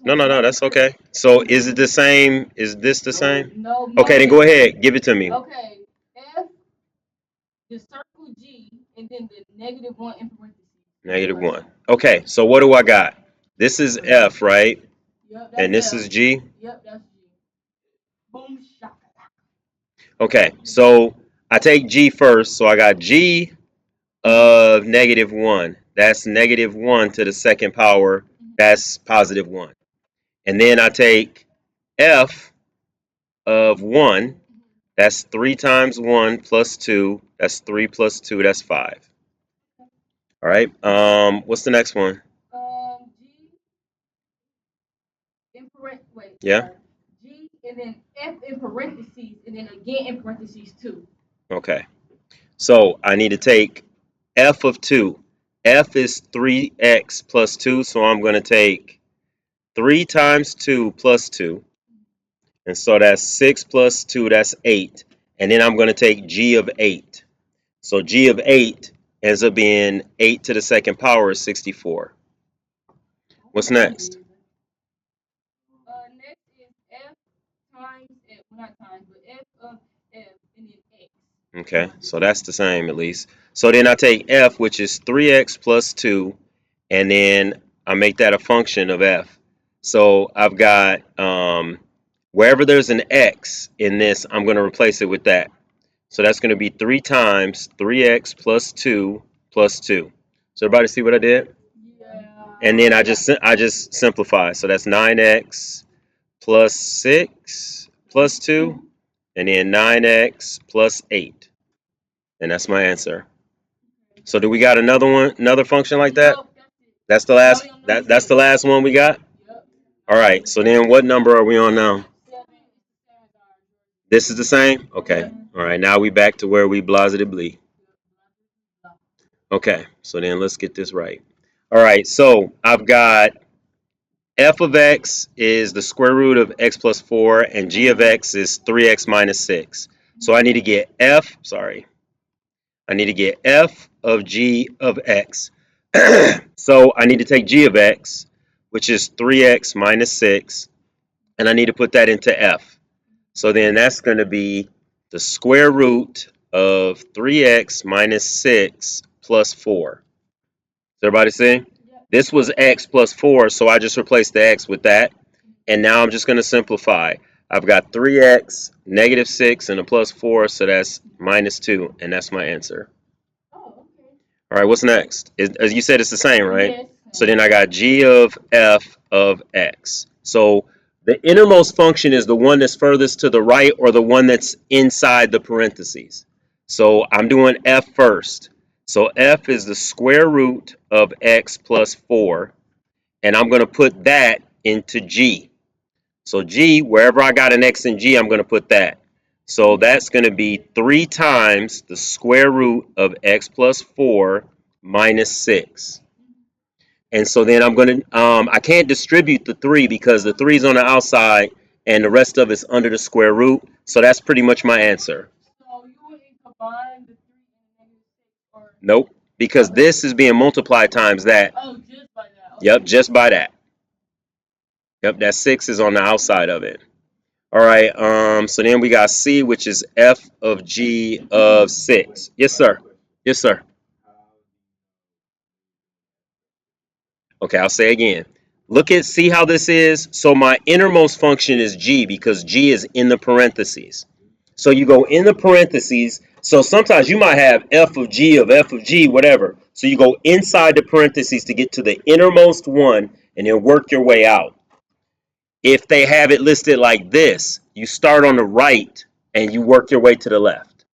No, that's okay. So is it the same? Is this the same? No, Okay, no. then go ahead. Give it to me. Okay. F the circle G and then the -1 in parentheses. Negative one. Okay, so what do I got? This is F, right? Yep, And that's this F. is G. Yep, that's G. Boom shaka. Okay, so I take G first. So I got G of -1. That's -1 to the second power. That's +1. And then I take F of 1. That's 3 times 1 plus 2. That's 3 plus 2. That's 5. All right. What's the next one? G in wait, Yeah. sorry. G and then F in parentheses and then again in parentheses too. Okay. So I need to take F of 2. F is 3x plus 2. So I'm going to take 3 times 2 plus 2. And so that's 6 plus 2. That's 8. And then I'm going to take G of 8. So G of 8 ends up being 8 to the second power is 64. What's next? Next is F times F, well, not times, but F of F and then X. Okay, so that's the same at least. So then I take F, which is 3x plus 2, and then I make that a function of F. So I've got, wherever there's an X in this, I'm going to replace it with that. So that's going to be 3 times 3x plus 2 plus 2. So everybody see what I did? Yeah. And then I just simplify. So that's 9x plus 6 plus 2, and then 9x plus 8. And that's my answer. So do we got another one, another function like that? Nope, that's it. That's the We last only on number that's the six. last one we got? Yep. All right. So then what number are we on now? 7. This is the same? Okay. All right. Now we back to where we blasted. Okay. So then let's get this right. All right. So I've got f of x is the square root of x plus 4 and g of x is 3x minus 6. So I need to get f of g of x. So I need to take g of x, which is 3x minus 6, and I need to put that into f. So then that's going to be the square root of 3x minus 6 plus 4. Does everybody see? Yep. This was x plus 4, so I just replaced the x with that. And now I'm just going to simplify. I've got 3x, -6, and a plus 4, so that's minus 2, and that's my answer. Oh, okay. All right, what's next? As you said, it's the same, right? Yes. So then I got g of f of x. So the innermost function is the one that's furthest to the right or the one that's inside the parentheses. So I'm doing f first. So f is the square root of x plus 4, and I'm going to put that into g. So g, wherever I got an x in g, I'm going to put that. So that's going to be 3 times the square root of x plus 4 minus 6. And so then I'm going to, I can't distribute the 3 because the 3 is on the outside and the rest of it's under the square root. So that's pretty much my answer. So you would combine the 3 and -6 or Nope, because this is being multiplied times that. oh, just by that. Yep, Okay. just by that. Yep, that 6 is on the outside of it. All right, so then we got C, which is f of g of 6. Yes, sir. Yes, sir. Okay, I'll say again. See how this is? So my innermost function is g because g is in the parentheses. So you go in the parentheses. So sometimes you might have f of g, whatever. So you go inside the parentheses to get to the innermost one and then work your way out. If they have it listed like this, you start on the right and you work your way to the left.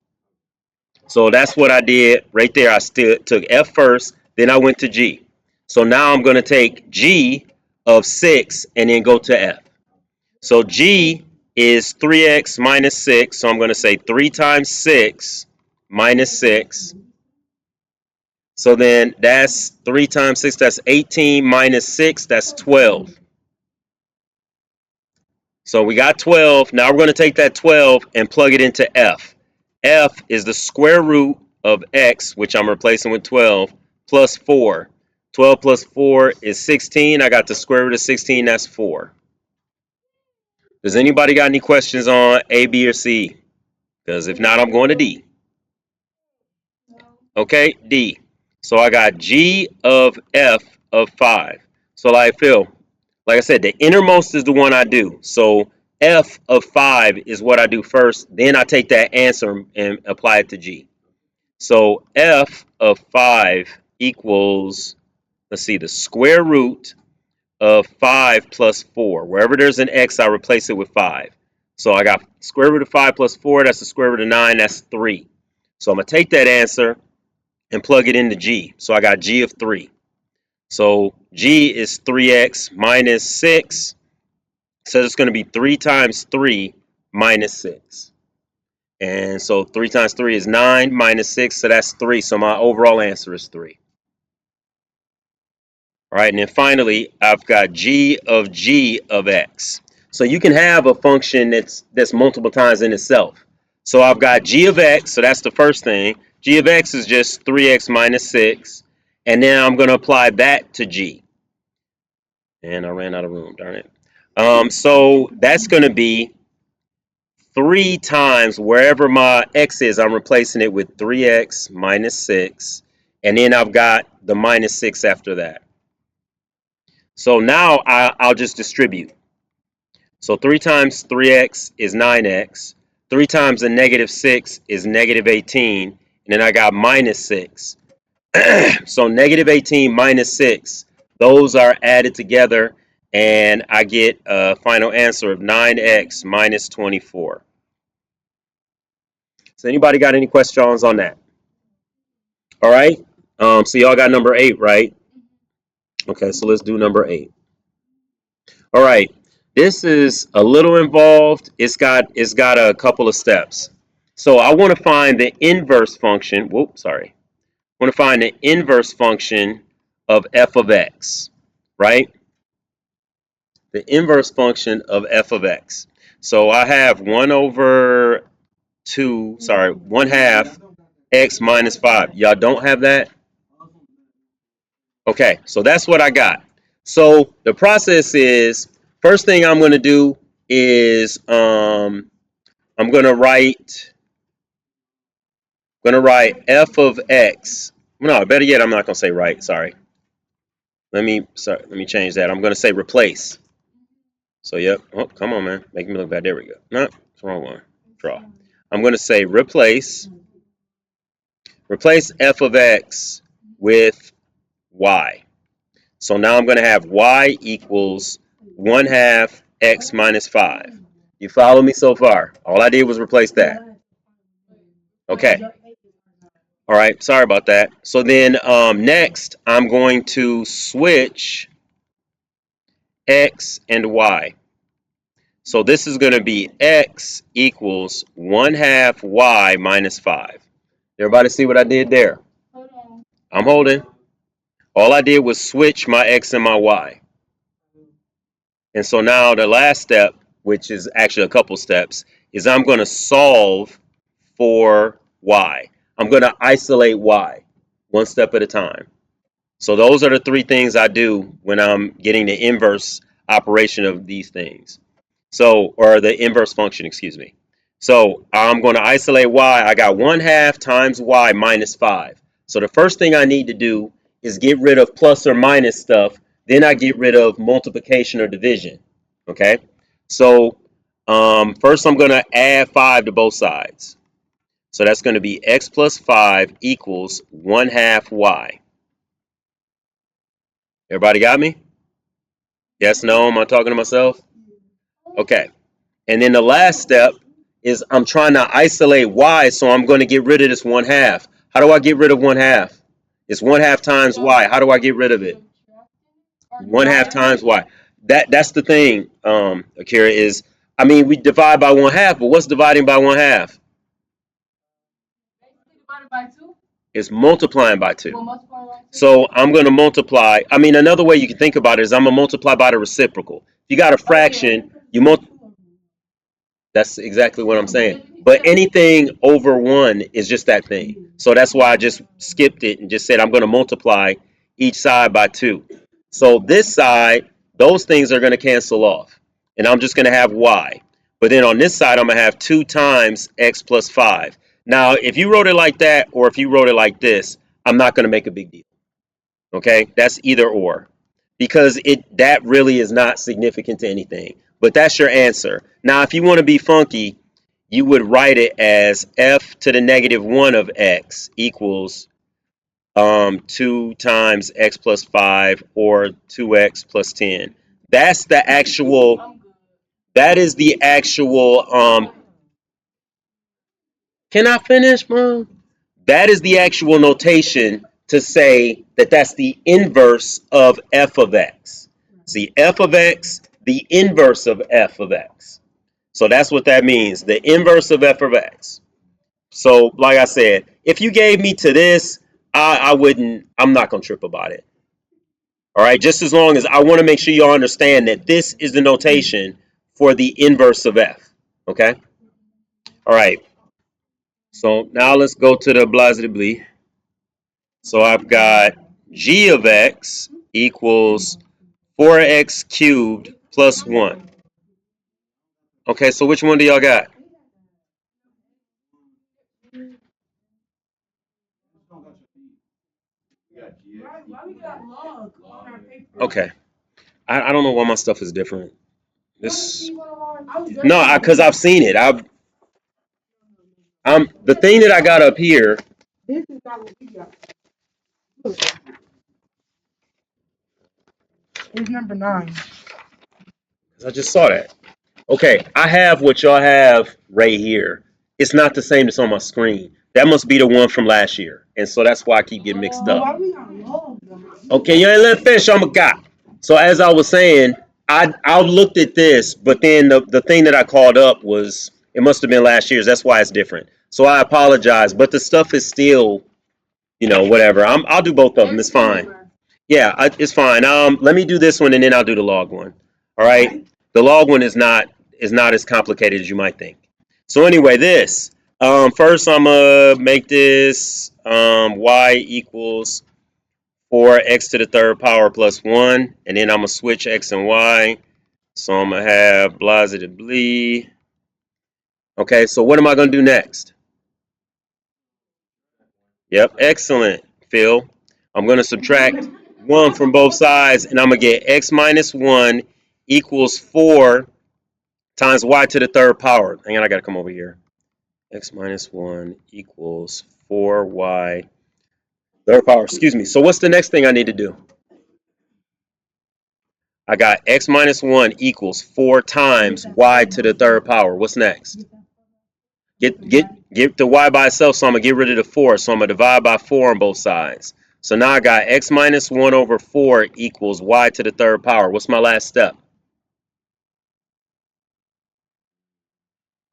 So that's what I did right there. I still took F first, then I went to G. So now I'm going to take G of 6 and then go to F. So G is 3x minus 6. So I'm going to say 3 times 6 minus 6. So then that's 3 times 6, that's 18 minus 6, that's 12. So we got 12. Now we're going to take that 12 and plug it into F. F is the square root of x, which I'm replacing with 12, plus 4. 12 plus 4 is 16. I got the square root of 16. That's 4. Does anybody got any questions on A, B, or C? Because if not, I'm going to D. Okay, D. So I got G of F of 5. So like Phil, like I said, the innermost is the one I do. So F of 5 is what I do first. Then I take that answer and apply it to G. So F of 5 equals, let's see, the square root of 5 plus 4. Wherever there's an x, I replace it with 5. So I got square root of 5 plus 4, that's the square root of 9, that's 3. So I'm going to take that answer and plug it into G. So I got G of 3. So G is 3x minus 6. So it's going to be 3 times 3 minus 6. And so 3 times 3 is 9 minus 6, so that's 3. So my overall answer is 3. All right, and then finally, I've got G of x. So you can have a function that's multiple times in itself. So I've got G of x, so that's the first thing. G of x is just 3x minus 6. And then I'm going to apply that to G. And I ran out of room, darn it. So that's going to be 3 times wherever my x is, I'm replacing it with 3x minus 6. And then I've got the minus 6 after that. So now I'll just distribute. So 3 times 3x is 9x. 3 times the negative 6 is negative 18. And then I got minus 6. So negative 18 minus 6. Those are added together. And I get a final answer of 9x minus 24. So anybody got any questions on that? All right. So y'all got number 8, right? Okay, so let's do number 8. All right. This is a little involved. It's got a couple of steps. So I want to find the inverse function. Whoops, sorry. I want to find the inverse function of f of x, right? The inverse function of f of x. So I have 1 over 2, sorry, 1/2 x minus 5. Y'all don't have that? Okay, so that's what I got. So the process is, first thing I'm going to do is I'm going to write f of x. No, better yet, I'm not going to say right. Sorry. Let me change that. I'm going to say replace. So yep. Oh, come on, man. Make me look bad. There we go. No, it's the wrong one. Draw. I'm going to say replace f of x with y. So now I'm going to have y equals 1/2 x minus 5. You follow me so far? All I did was replace that. Okay. All right. Sorry about that. So then next, I'm going to switch x and y. So this is going to be x equals 1/2 y minus 5. Everybody see what I did there? I'm holding. All I did was switch my x and my y. And so now the last step, which is actually a couple steps, is I'm going to solve for y. I'm going to isolate y one step at a time. So those are the 3 things I do when I'm getting the inverse operation of these things. So, or the inverse function, excuse me. So I'm going to isolate y. I got 1/2 times y minus 5. So the first thing I need to do is get rid of plus or minus stuff. Then I get rid of multiplication or division. Okay. So first I'm going to add 5 to both sides. So that's going to be x plus 5 equals 1/2 y. Everybody got me? Yes, no, am I talking to myself? Okay. And then the last step is I'm trying to isolate y, so I'm going to get rid of this 1/2. How do I get rid of 1/2? It's 1/2 times y. How do I get rid of it? 1/2 times y. That's the thing, Akira, is, I mean, we divide by 1/2, but what's dividing by 1/2? It's multiplying by 2. So I'm going to multiply. I mean, another way you can think about it is I'm going to multiply by the reciprocal. If you got a fraction, you multiply. That's exactly what I'm saying. But anything over 1 is just that thing. So that's why I just skipped it and just said I'm going to multiply each side by 2. So this side, those things are going to cancel off. And I'm just going to have y. But then on this side, I'm going to have 2 times x plus 5. Now, if you wrote it like that or if you wrote it like this, I'm not going to make a big deal. Okay? That's either or. Because that really is not significant to anything. But that's your answer. Now, if you want to be funky, you would write it as f to the negative 1 of x equals 2 times x plus 5 or 2x plus 10. That's the actual, that is the actual, can I finish, Mom? That is the actual notation to say that that's the inverse of f of x. See, f of x, the inverse of f of x. So that's what that means, the inverse of f of x. So, like I said, if you gave me to this, I'm not going to trip about it. All right, just as long as I want to make sure y'all understand that this is the notation for the inverse of f. Okay? All right. So now let's go to the blasé. So I've got g of x equals 4x cubed plus 1. Okay, so which one do y'all got? Okay. I don't know why my stuff is different. This no, because I've seen it. I'm the thing that I got up here. This is not what we got. It's number 9. I just saw that. Okay, I have what y'all have right here. It's not the same that's on my screen. That must be the one from last year, and so that's why I keep getting mixed Why up. we got love though? Okay, you ain't let fish. I'm a guy. So as I was saying, I looked at this, but then the thing that I called up was it must have been last year's. That's why it's different. So I apologize, but the stuff is still, whatever. I'll do both of them. It's fine. Yeah, it's fine. Let me do this one and then I'll do the log one. All right. The log one is not as complicated as you might think. So anyway, this first I'm gonna make this y equals 4x to the third power plus 1, and then I'm gonna switch x and y. So I'm gonna have blasé. Okay, so what am I gonna do next? Yep, excellent, Phil. I'm gonna subtract 1 from both sides, and I'm gonna get x minus 1 equals 4 times y to the third power. Hang on, I gotta come over here. X minus 1 equals 4y third power. Excuse me. So what's the next thing I need to do? I got x minus 1 equals 4 times y to the third power. What's next? Get the y by itself, so I'm going to get rid of the 4. So I'm going to divide by 4 on both sides. So now I got x minus 1 over 4 equals y to the third power. What's my last step?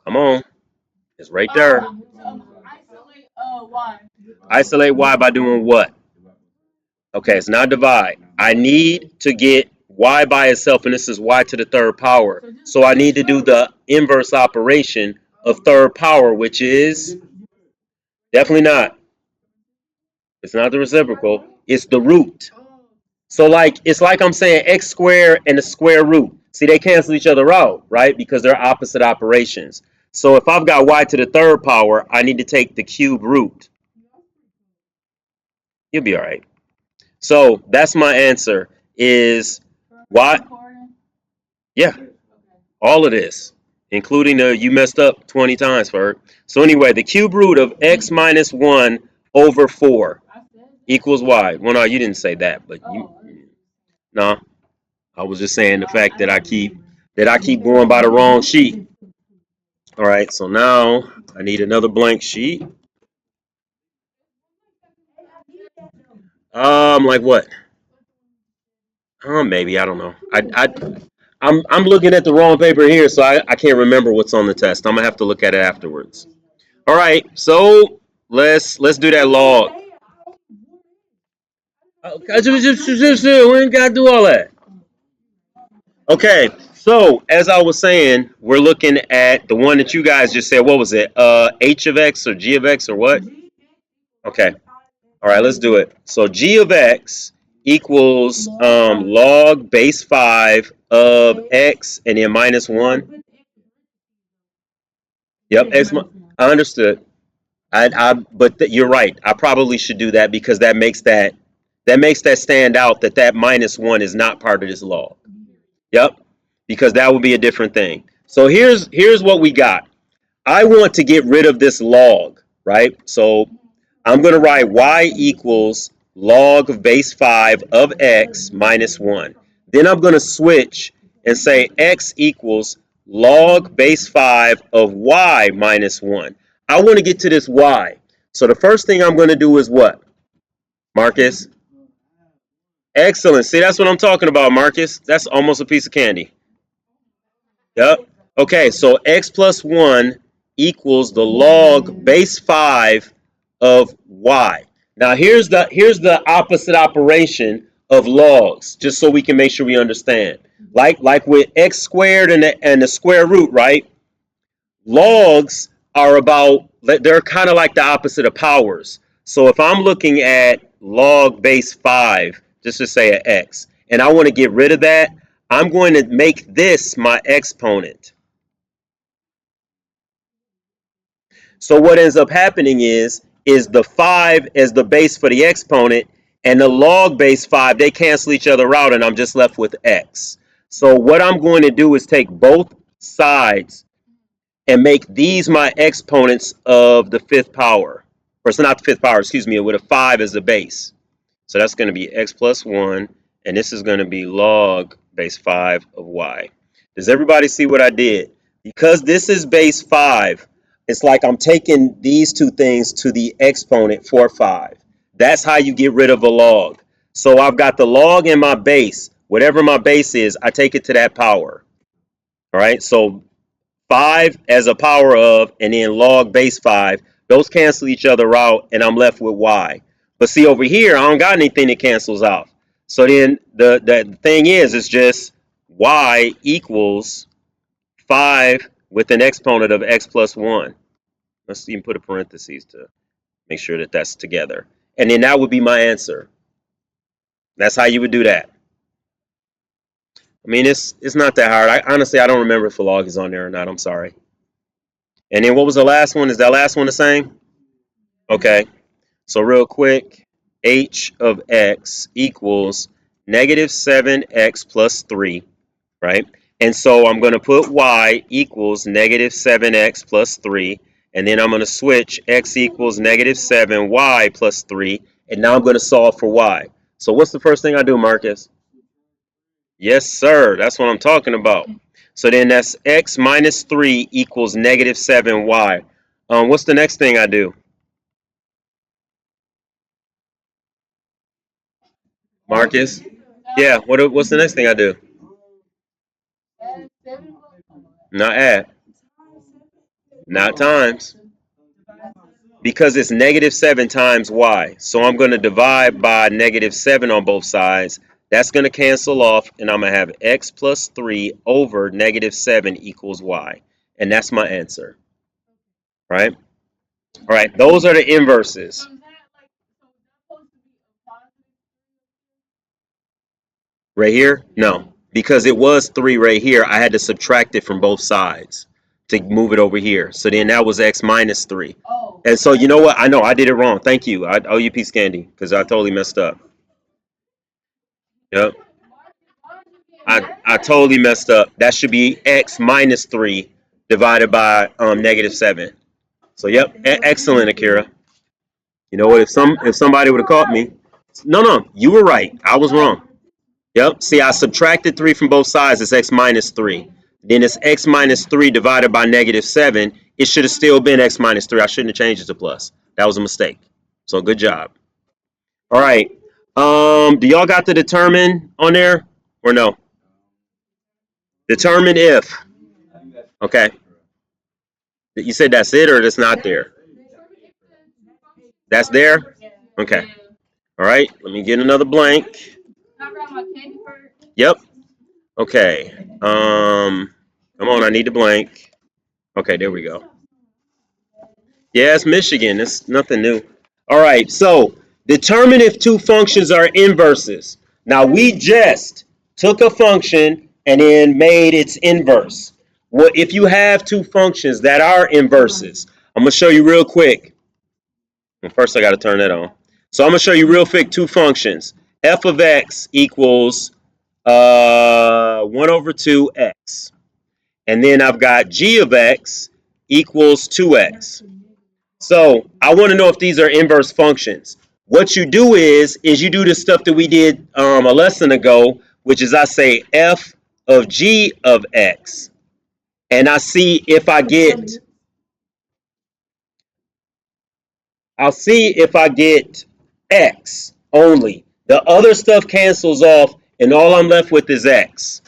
Come on. It's right there. Isolate y. Isolate y by doing what? Okay, it's not divide. I need to get y by itself, and this is y to the third power. So I need to do the inverse operation of third power, which is definitely not. It's not the reciprocal. It's the root. So it's like I'm saying x squared and the square root. See, they cancel each other out, right? Because they're opposite operations. So if I've got y to the third power, I need to take the cube root. You'll be all right. So that's my answer is y. Yeah, all of this, including the you messed up 20 times, Ferg. So anyway, the cube root of x minus 1 over 4 equals y. Well, no, you didn't say that, but no, I was just saying the fact that I keep going by the wrong sheet. All right, so now I need another blank sheet. Like what? Maybe I don't know. I'm looking at the wrong paper here, so I can't remember what's on the test. I'm gonna have to look at it afterwards. All right, so let's do that log. We ain't gotta do all that. Okay, so as I was saying, we're looking at the one that you guys just said. What was it? H of x or g of x or what? Okay. All right, let's do it. So g of x equals log base 5 of x and then minus 1. Yep, I understood. You're right. I probably should do that because that makes that stand out that minus 1 is not part of this log. Yep, because that would be a different thing. So here's what we got. I want to get rid of this log, right? So I'm going to write y equals log of base 5 of x minus 1. Then I'm going to switch and say x equals log base 5 of y minus 1. I want to get to this y. So the first thing I'm going to do is what, Marcus? Excellent. See, that's what I'm talking about, Marcus. That's almost a piece of candy. Yep. Okay, so x plus 1 equals the log base 5 of y. Now here's the opposite operation of logs, just so we can make sure we understand. Like with x squared and the square root, right? Logs they're kind of like the opposite of powers. So if I'm looking at log base 5, just to say an x, and I want to get rid of that, I'm going to make this my exponent. So what ends up happening is the 5 as the base for the exponent and the log base 5, they cancel each other out and I'm just left with x. So what I'm going to do is take both sides and make these my exponents of the fifth power. Or it's not the fifth power, excuse me, with a 5 as the base. So that's going to be x plus 1, and this is going to be log base 5 of y. Does everybody see what I did? Because this is base 5, it's like I'm taking these two things to the exponent for 5. That's how you get rid of a log. So I've got the log in my base. Whatever my base is, I take it to that power. All right, so 5 as a power of, and then log base 5. Those cancel each other out, and I'm left with y. But see, over here, I don't got anything that cancels out. So then the thing is, it's just y equals 5 with an exponent of x plus 1. Let's even put a parentheses to make sure that that's together. And then that would be my answer. That's how you would do that. I mean, it's not that hard. Honestly, I don't remember if the log is on there or not. I'm sorry. And then what was the last one? Is that last one the same? Okay. So real quick, h of x equals negative 7x plus 3, right? And so I'm going to put y equals negative 7x plus 3, and then I'm going to switch x equals negative 7, y plus 3, and now I'm going to solve for y. So what's the first thing I do, Marcus? Yes, sir. That's what I'm talking about. So then that's x minus 3 equals negative 7y. What's the next thing I do? Marcus? Yeah, what's the next thing I do? Not add. Not times. Because it's negative 7 times y. So I'm going to divide by negative 7 on both sides. That's going to cancel off, and I'm going to have x plus 3 over negative 7 equals y. And that's my answer. Right? All right, those are the inverses. Right here? No. Because it was 3 right here, I had to subtract it from both sides to move it over here. So then that was x minus 3. And so you know what? I know I did it wrong. Thank you. I owe you a piece of candy because I totally messed up. Yep. I totally messed up. That should be x minus 3 divided by negative 7. So yep, excellent, Akira. You know what? If somebody would have caught me, no, you were right. I was wrong. Yep. See, I subtracted 3 from both sides. It's x minus 3. Then it's x minus 3 divided by negative 7. It should have still been x minus 3. I shouldn't have changed it to plus. That was a mistake. So good job. All right. Do y'all got the determine on there or no? Determine if. Okay. You said that's it or that's not there? That's there? Okay. All right. Let me get another blank. Yep. Okay. Come on. I need the blank. Okay. There we go. Yeah, it's Michigan. It's nothing new. All right. So determine if two functions are inverses. Now we just took a function and then made its inverse. Well, if you have two functions that are inverses, I'm gonna show you real quick. And first I gotta turn that on. So I'm gonna show you real quick two functions. F of x equals 1 over 2x. And then I've got g of x equals 2x. So I want to know if these are inverse functions. What you do is you do the stuff that we did a lesson ago, which is I say f of g of x, and I'll see if I get x only. The other stuff cancels off, and all I'm left with is x.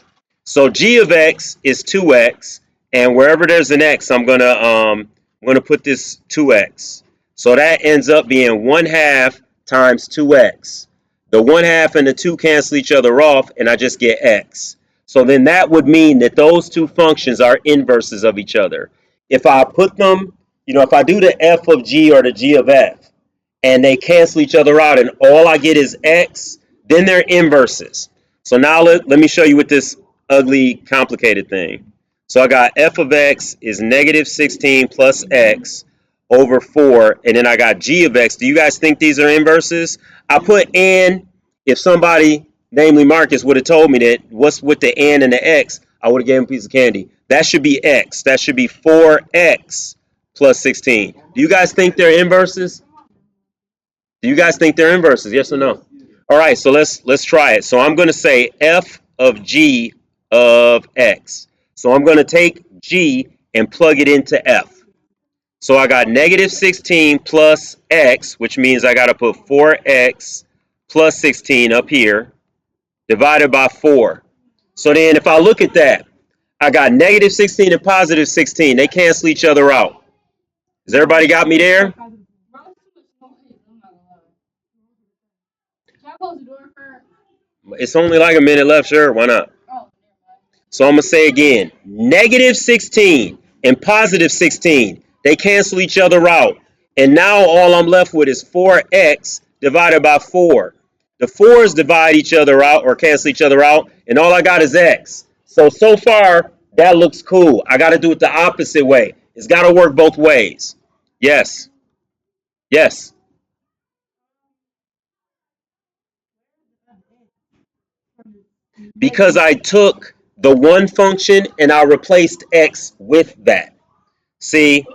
So g of x is 2x, and wherever there's an x, I'm gonna put this 2x. So that ends up being 1/2 times 2x. The 1/2 and the 2 cancel each other off, and I just get x. So then that would mean that those two functions are inverses of each other. If I put them, if I do the f of g or the g of f, and they cancel each other out, and all I get is x, then they're inverses. So now let me show you with this ugly, complicated thing. So I got f of x is negative 16 plus x over 4, and then I got g of x. Do you guys think these are inverses? I put and. If somebody, namely Marcus, would have told me that what's with the and the x, I would have given him a piece of candy. That should be x. That should be 4x plus 16. Do you guys think they're inverses? Do you guys think they're inverses? Yes or no? All right, so let's try it. So I'm going to say f of g of x. So I'm going to take g and plug it into f. So I got negative 16 plus x, which means I got to put 4x plus 16 up here, divided by 4. So then if I look at that, I got negative 16 and positive 16. They cancel each other out. Has everybody got me there? Bro, it's too much noise. I'm not gonna lie. Can I close the door for? It's only like a minute left, sure, why not? Oh, never mind. So I'm going to say again, negative 16 and positive 16, they cancel each other out. And now all I'm left with is 4x divided by 4. The 4's divide each other out or cancel each other out, and all I got is x. So far, that looks cool. I got to do it the opposite way. It's got to work both ways. Yes. Yes. Because I took the one function and I replaced x with that. See,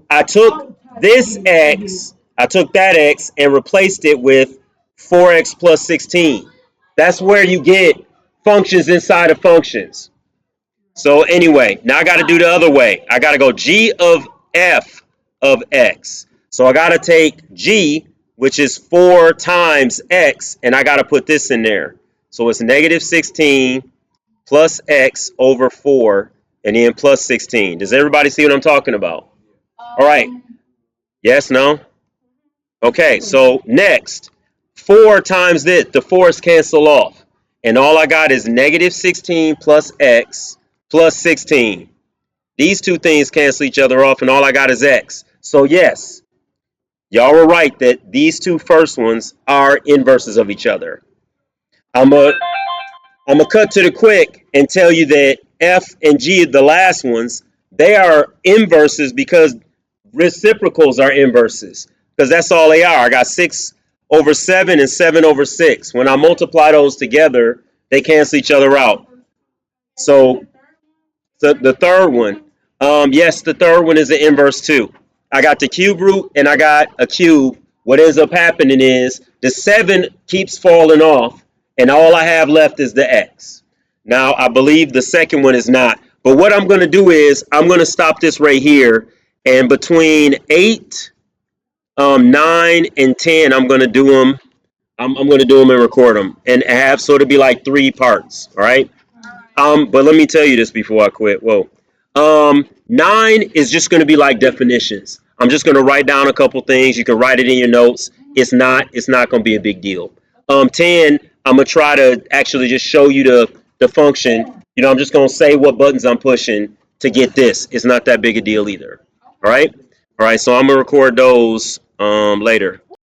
I took this x, I took that x and replaced it with 4x plus 16. That's where you get functions inside of functions. So anyway, now I got to do the other way. I got to go g of f of x. So I got to take g, which is 4 times x, and I got to put this in there. So it's negative 16 plus x over 4, and then plus 16. Does everybody see what I'm talking about? All right. Yes, no? Okay, so next, 4 times this. The 4's cancel off. And all I got is negative 16 plus x plus 16. These two things cancel each other off, and all I got is x. So yes, y'all were right that these two first ones are inverses of each other. I'm going to cut to the quick and tell you that f and g, the last ones, they are inverses because reciprocals are inverses. Because that's all they are. I got 6 over 7 and 7 over 6. When I multiply those together, they cancel each other out. So the third one, yes, the third one is an inverse too. I got the cube root and I got a cube. What ends up happening is the 7 keeps falling off, and all I have left is the x. Now, I believe the second one is not. But what I'm going to do is I'm going to stop this right here, and between 8, 9, and 10, I'm going to do them. I'm going to do them and record them, and have so it'll be like 3 parts. All right. But let me tell you this before I quit. Whoa. 9 is just going to be like definitions. I'm just going to write down a couple things. You can write it in your notes. It's not going to be a big deal. 10, I'm going to try to actually just show you the function. I'm just going to say what buttons I'm pushing to get this. It's not that big a deal either. All right. All right. So I'm going to record those later.